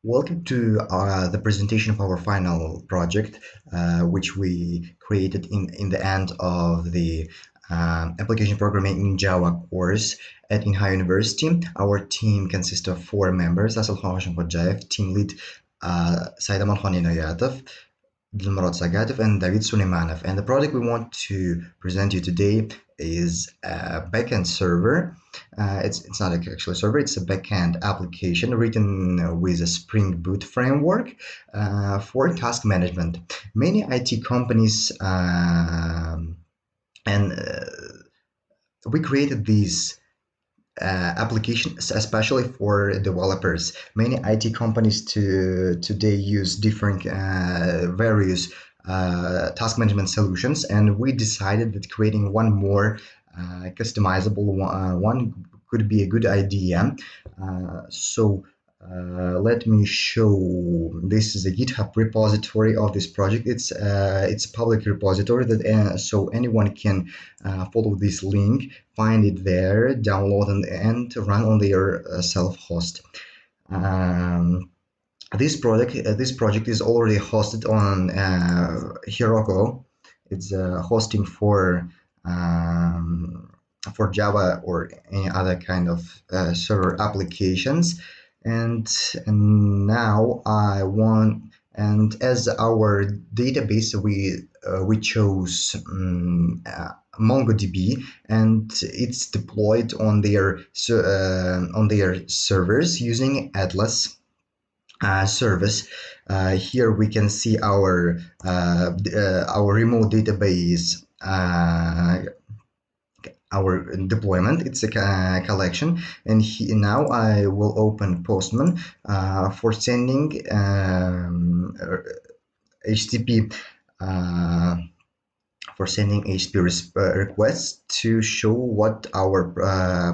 Welcome to the presentation of our final project, which we created in the end of the application programming in Java course at Inha University. Our team consists of 4 members: Aslkhon, Khoshimkhujaev, team lead Saidamalkhon, Inoyatov, Dilmurod, Sagatov, and David Suleymanov. And the project we want to present you today is a backend server. It's not actually a server, it's a backend application written with a Spring Boot framework for task management. Many IT companies and we created these applications especially for developers. Many IT companies today use different various task management solutions, and we decided that creating one more customizable one could be a good idea. Let me show. This is a GitHub repository of this project. It's a public repository that so anyone can follow this link, find it there, download and run on their self-host. This project is already hosted on Heroku. It's hosting for Java or any other kind of server applications. And now I want, and as our database we chose MongoDB, and it's deployed on their servers using Atlas service. Here we can see our remote database, our deployment. It's a collection, and now I will open Postman for sending HTTP requests to show what our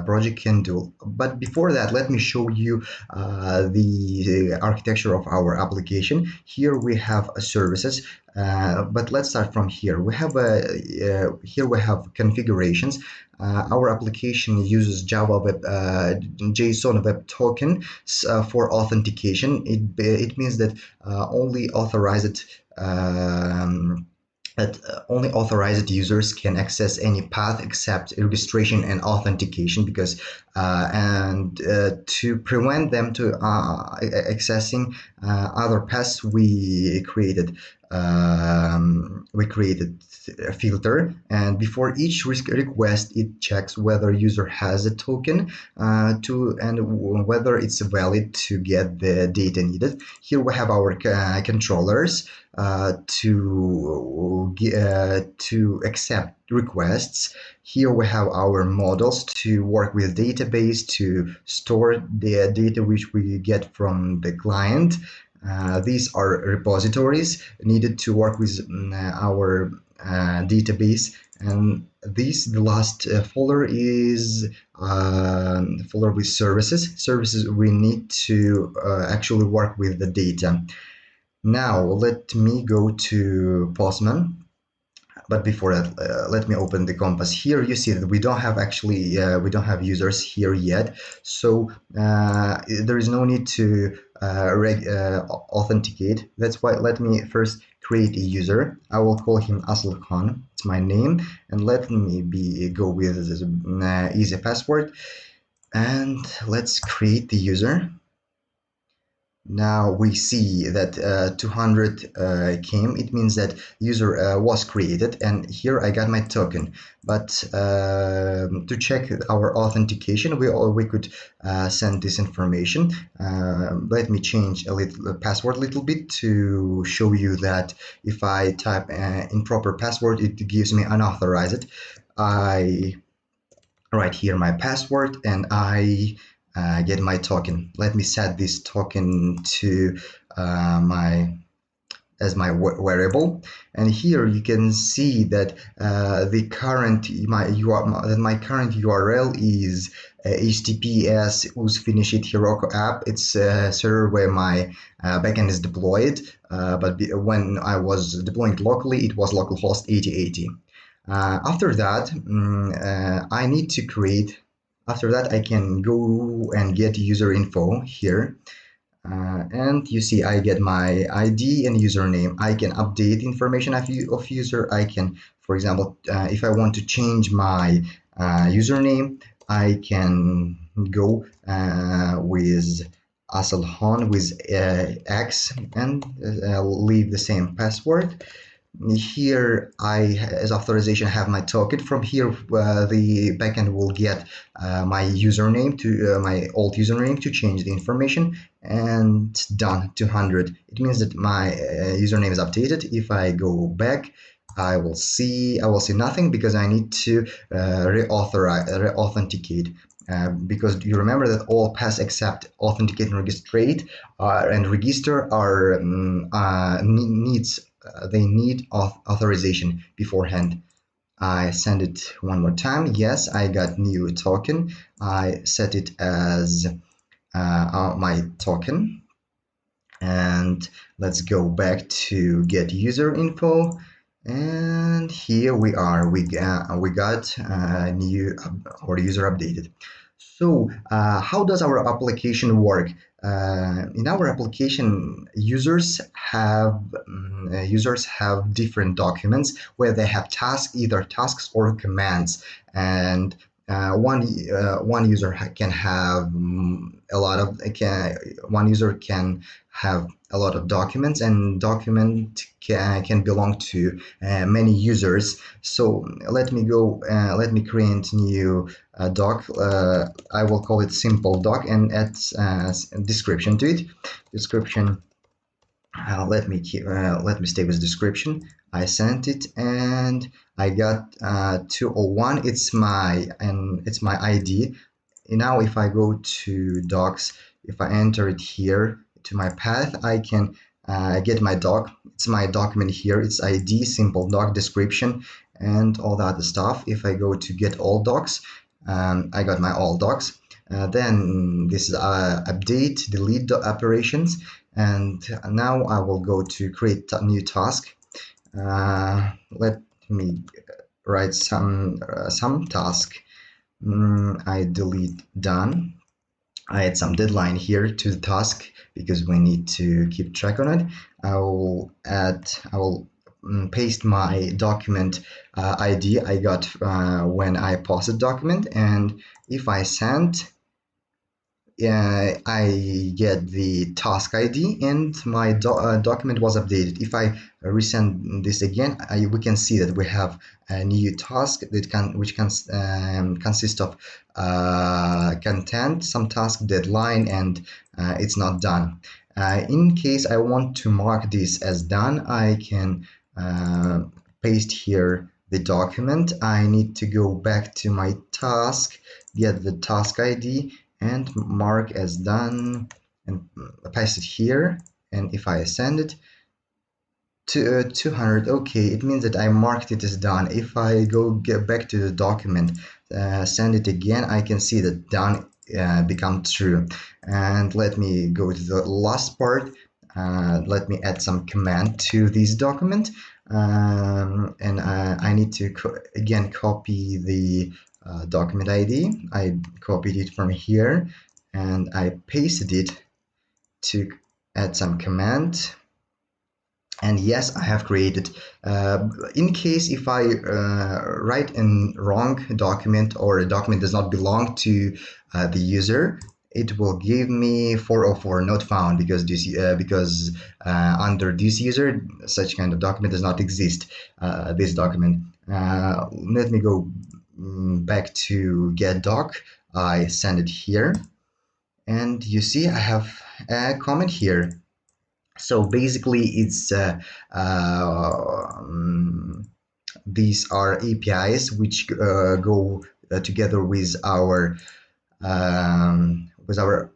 project can do. But before that, let me show you the architecture of our application. Here we have services, but let's start from here. We have here we have configurations. Our application uses Java Web JSON Web Token for authentication. It means that only authorized users can access any path except registration and authentication, because to prevent them to accessing other paths, we created a filter, and before each request it checks whether user has a token and whether it's valid to get the data needed. Here we have our controllers to accept requests. Here we have our models to work with database to store the data which we get from the client. These are repositories needed to work with our database, and the last folder is folder with services we need to actually work with the data. Now let me go to Postman. But before that, let me open the Compass. Here you see that we don't have users here yet, so there is no need to authenticate. That's why let me first create a user. I will call him Aslkhon. It's my name, and let me go with easy password, and let's create the user. Now we see that 200 came. It means that user was created, and here I got my token. But to check our authentication, we could send this information. Let me change the password a little bit to show you that if I type improper password, it gives me unauthorized. I write here my password, and I get my token. Let me set this token to my variable, and here you can see that my current URL is https usfinishit Heroku app. It's a server where my backend is deployed, but when I was deploying locally, it was localhost 8080. After that, I need to create. After that, I can go and get user info here. And you see I get my ID and username. I can update information of user. I can, for example, if I want to change my username, I can go with Aslkhon with X and leave the same password. Here I, as authorization, have my token. From here the backend will get my username to my old username to change the information, and done. 200, it means that my username is updated. If I go back, I will see nothing because I need to re-authenticate. Because you remember that all paths except authenticate and register are needs they need authorization beforehand. I send it one more time. Yes, I got new token. I set it as my token. And let's go back to get user info. And here we are. We got new or user updated. So how does our application work? In our application, users have different documents where they have tasks, either tasks or commands, and one user can have a lot of one user can have a lot of documents, and document can belong to many users. So let me create new doc. I will call it simple doc and add description to it. Description. Let me stay with description. I sent it and I got 201. It's my ID. Now if I go to docs, if I enter it here to my path, I can get my doc. It's my document here. It's ID, simple doc, description, and all the other stuff. If I go to get all docs, I got my all docs. Then this is update, delete operations, and now I will go to create a new task. Let me write some task. I delete done. I add some deadline here to the task because we need to keep track on it. I will paste my document ID I got when I posted document, and if I send, I get the task ID and my document was updated. If I resend this again, we can see that we have a new task which can consist of content, some task, deadline, and it's not done. In case I want to mark this as done, I can paste here the document. I need to go back to my task, get the task ID, and mark as done, and paste it here. And if I send it to 200, okay, it means that I marked it as done. If I get back to the document, send it again, I can see that done become true. And let me go to the last part. Let me add some command to this document, and I need to again copy the document ID. I copied it from here and I pasted it to add some command. And yes, I have created. In case if I write a wrong document, or a document does not belong to the user, it will give me 404 not found, because under this user such kind of document does not exist. This document. Let me go back to get doc. I send it here, and you see I have a comment here. So basically, it's these are APIs which go together with our with our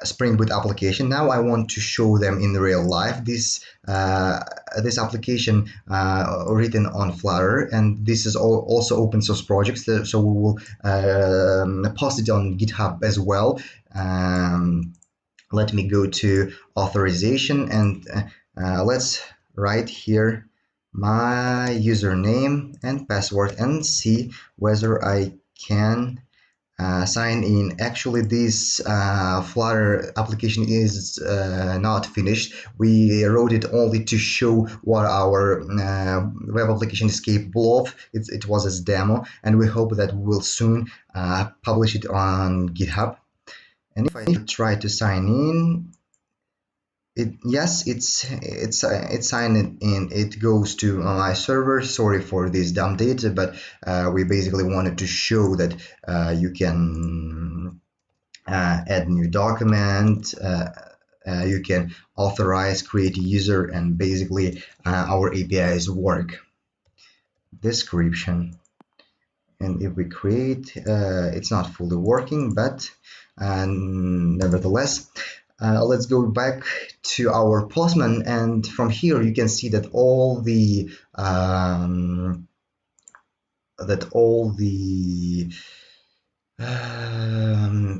Spring Boot application. Now I want to show them in real life. This application written on Flutter, and this is also open source projects. So we will post it on GitHub as well. Let me go to authorization, and let's write here my username and password and see whether I can sign in. Actually, this Flutter application is not finished. We wrote it only to show what our web application is capable of. It was as demo, and we hope that we will soon publish it on GitHub. And if I try to sign in, it's signed in. It goes to my server. Sorry for this dumb data, but we basically wanted to show that you can add new document, you can authorize, create a user, and basically our APIs work. Description. And if we create, it's not fully working, but nevertheless, let's go back to our Postman, and from here you can see that all the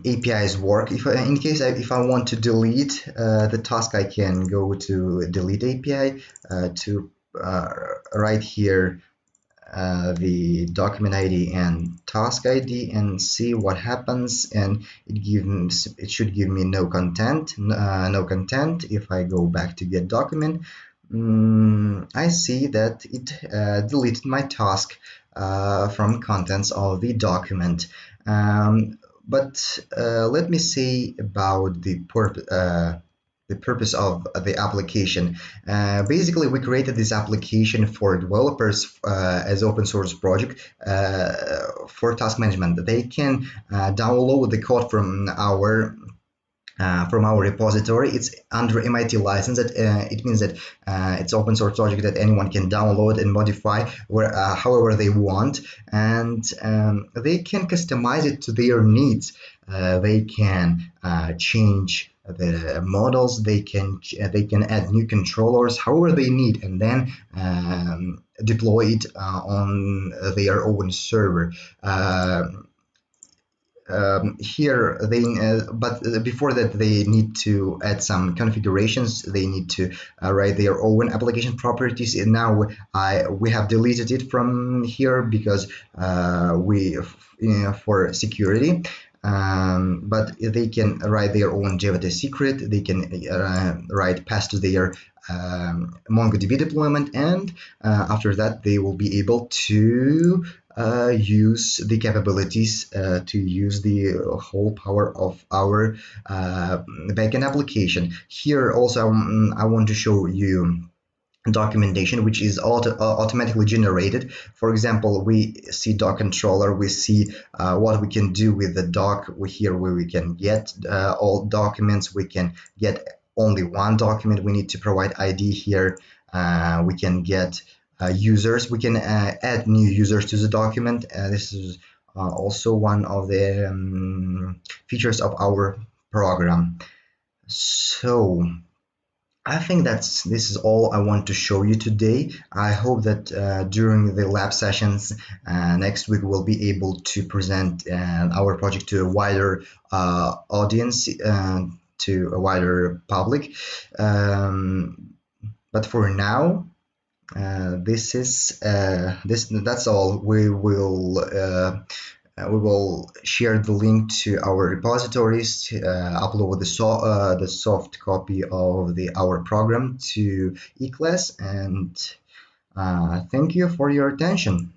APIs work. In case if I want to delete the task, I can go to delete API to right here the document ID and task ID and see what happens, and it should give me no content. If I go back to get document, I see that it deleted my task from contents of the document. But let me say about the purpose of the application. Basically, we created this application for developers as open source project for task management. They can download the code from our repository. It's under MIT license. It means that it's open source project that anyone can download and modify however they want, and they can customize it to their needs. They can change the models. They can add new controllers however they need, and then deploy it on their own server. Here but before that they need to add some configurations. They need to write their own application properties, and now we have deleted it from here because for security. But they can write their own JavaTest secret. They can write pass to their MongoDB deployment, and after that they will be able to use the capabilities to use the whole power of our backend application. Here also I want to show you documentation which is automatically generated. For example, we see doc controller, we see what we can do with the doc here, where we can get all documents. We can get only one document. We need to provide ID here. We can get users. We can add new users to the document. This is also one of the features of our program. So I think this is all I want to show you today. I hope that during the lab sessions next week we'll be able to present our project to a wider audience, to a wider public. But for now, that's all. We will share the link to our repositories, upload the soft copy of our program to eClass, and thank you for your attention.